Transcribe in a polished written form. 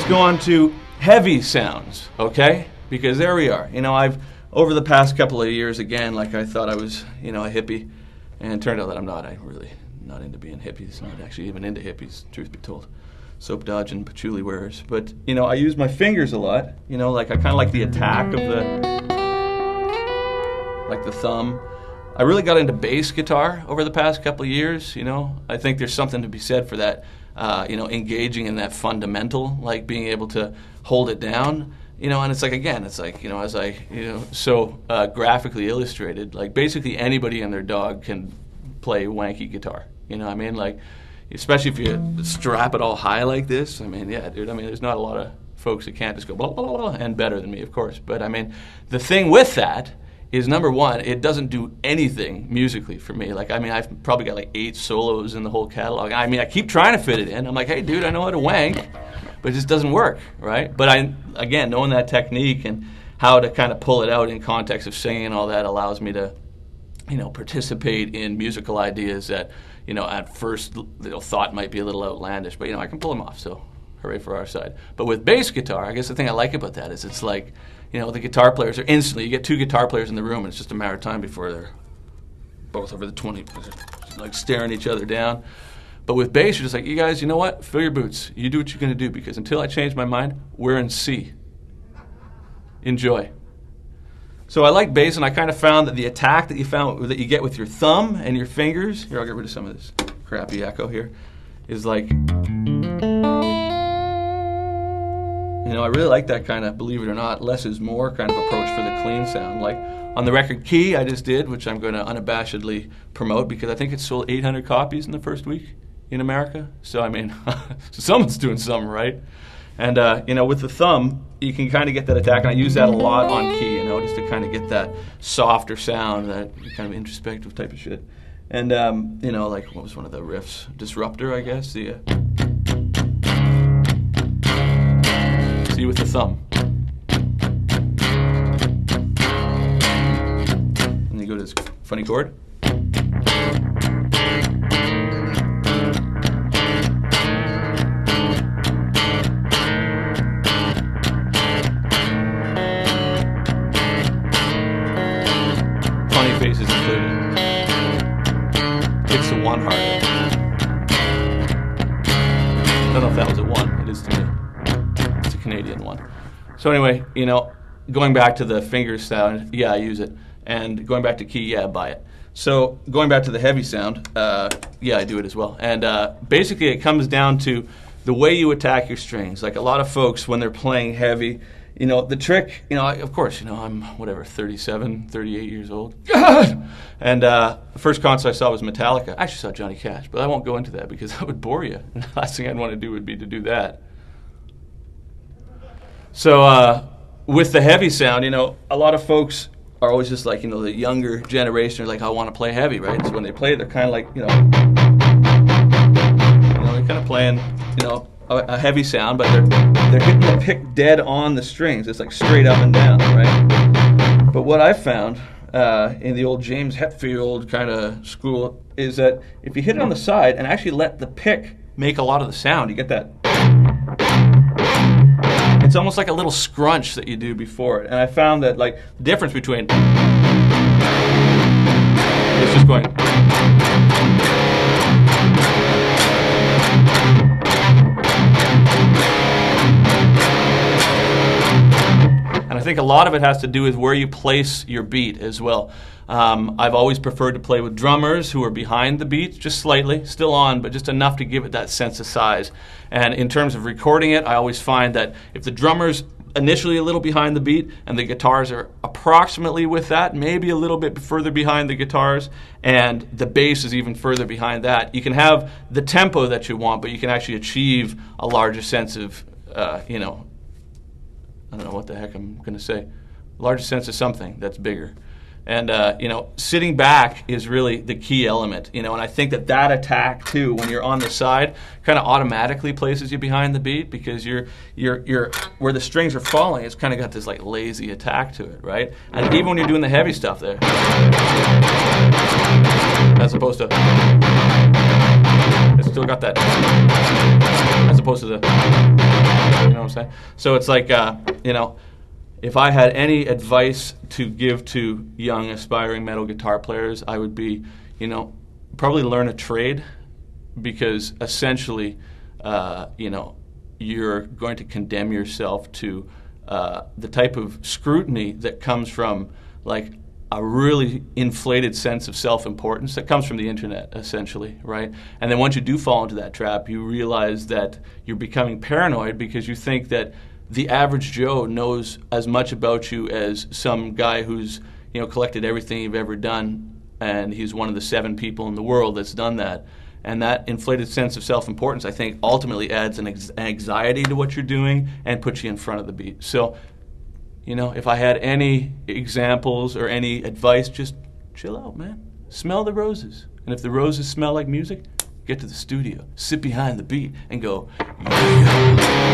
let's go on to heavy sounds, okay? Because there we are. You know, I've, over the past couple of years, again, like I thought I was, you know, a hippie, and it turned out that I'm not. I'm really not into being hippies. I'm not actually even into hippies, truth be told. Soap dodging patchouli wearers. But, you know, I use my fingers a lot. You know, like I kind of like the attack of the thumb. I really got into bass guitar over the past couple of years, you know. I think there's something to be said for that, you know, engaging in that fundamental, like being able to hold it down, you know, and it's like, again, it's like, you know, as I, you know, so graphically illustrated, like basically anybody and their dog can play wanky guitar, you know what I mean? Like, especially if you strap it all high like this, I mean, yeah, dude, I mean, there's not a lot of folks that can't just go blah, blah, blah, blah, and better than me, of course, but I mean, the thing with that is, number one, it doesn't do anything musically for me. Like, I mean, I've probably got like 8 solos in the whole catalog. I mean, I keep trying to fit it in. I'm like, hey, dude, I know how to wank, but it just doesn't work, right? But again, knowing that technique and how to kind of pull it out in context of singing and all that allows me to, you know, participate in musical ideas that, you know, at first, you know, thought might be a little outlandish, but, you know, I can pull them off, so hooray for our side. But with bass guitar, I guess the thing I like about that is it's like, you know, the guitar players are instantly, you get 2 guitar players in the room and it's just a matter of time before they're both over the 20, like staring each other down. But with bass, you're just like, you guys, you know what? Fill your boots. You do what you're going to do, because until I change my mind, we're in C. Enjoy. So I like bass, and I kind of found that the attack that you get with your thumb and your fingers, here, I'll get rid of some of this crappy echo here, is like, you know, I really like that kind of, believe it or not, less is more kind of approach for the clean sound. Like on the record Key I just did, which I'm going to unabashedly promote because I think it sold 800 copies in the first week in America. So, I mean, someone's doing something right. And, you know, with the thumb, you can kind of get that attack. And I use that a lot on Key, you know, just to kind of get that softer sound, that kind of introspective type of shit. And, you know, like, what was one of the riffs? Disruptor, I guess. The see with the thumb. And you go to this funny chord. Funny faces included. It's the 1 harder. I don't know if that was a 1. It is to me. Canadian one. So anyway, you know, going back to the finger sound, yeah, I use it. And going back to Key, yeah, I buy it. So going back to the heavy sound, yeah, I do it as well. And basically it comes down to the way you attack your strings. Like a lot of folks, when they're playing heavy, you know, the trick, you know, of course, you know, I'm, 37, 38 years old. And the first concert I saw was Metallica. I actually saw Johnny Cash, but I won't go into that because that would bore you. The last thing I'd want to do would be to do that. So with the heavy sound, you know, a lot of folks are always just like, you know, the younger generation are like, I want to play heavy, right? So when they play, they're kind of like, you know, they're kind of playing, you know, a heavy sound, but they're hitting the pick dead on the strings. It's like straight up and down, right? But what I found in the old James Hetfield kind of school is that if you hit it on the side and actually let the pick make a lot of the sound, you get that. It's almost like a little scrunch that you do before it. And I found that, like, the difference between it's just going. And I think a lot of it has to do with where you place your beat as well. I've always preferred to play with drummers who are behind the beat, just slightly, still on, but just enough to give it that sense of size. And in terms of recording it, I always find that if the drummer's initially a little behind the beat and the guitars are approximately with that, maybe a little bit further behind the guitars, and the bass is even further behind that, you can have the tempo that you want, but you can actually achieve a larger sense of, you know, I don't know what the heck I'm going to say, a larger sense of something that's bigger. And, you know, sitting back is really the key element, you know, and I think that attack, too, when you're on the side, kind of automatically places you behind the beat because you're where the strings are falling, it's kind of got this, like, lazy attack to it, right? And even when you're doing the heavy stuff there, as opposed to, it's still got that, as opposed to the, you know what I'm saying? So it's like, if I had any advice to give to young aspiring metal guitar players, I would be, probably learn a trade, because essentially, you're going to condemn yourself to the type of scrutiny that comes from like a really inflated sense of self-importance that comes from the internet, essentially, right? And then once you do fall into that trap, you realize that you're becoming paranoid because you think that the average Joe knows as much about you as some guy who's, collected everything you've ever done, and he's one of the 7 people in the world that's done that. And that inflated sense of self-importance, I think, ultimately adds an anxiety to what you're doing and puts you in front of the beat. So, if I had any examples or any advice, just chill out, man. Smell the roses. And if the roses smell like music, get to the studio, sit behind the beat, and go, yeah.